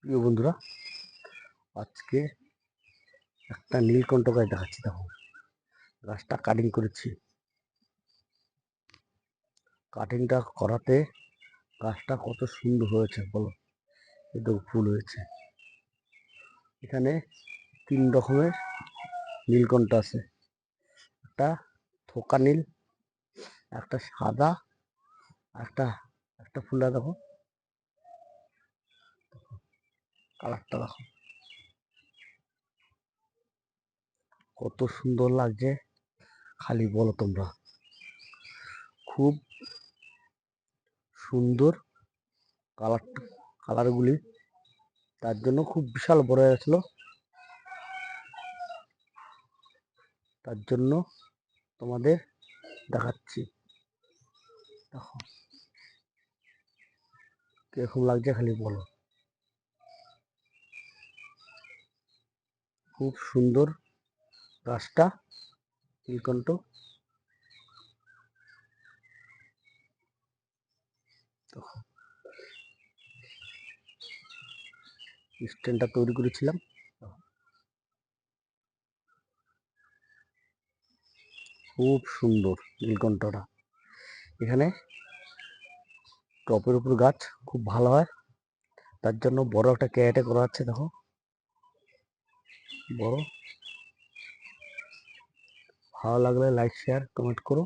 প্রিয় বন্ধুরা, আজকে একটা নীলকণ্ঠ গাছ দেখাচ্ছি। দেখো, গাছটা কাটিং করেছি। কাটিংটা করাতে গাছটা কত সুন্দর হয়েছে বলো। একটু ফুল হয়েছে। এখানে 3 রকমের নীলকণ্ঠ আছে। একটা থোকা নীল, একটা সাদা, একটা একটা ফুলটা দেখো, কালারটা দেখো কত সুন্দর লাগছে। খালি বলো তোমরা, খুব সুন্দর কালারগুলি। তার জন্য খুব বিশাল বড় হয়েছিল। তার জন্য তোমাদের দেখাচ্ছি। দেখো কিরকম লাগছে খালি বলো। খুব সুন্দর গাছটা, নীলকণ্ঠ। দেখো স্ট্যান্ডটা তৈরি করেছিলাম। খুব সুন্দর নীলকণ্ঠটা। এখানে টপের উপর গাছ খুব ভালো হয়। তার জন্য বড় একটা ক্যারেটে করা আছে। দেখো বড়। ভালো লাগলে লাইক শেয়ার কমেন্ট করো।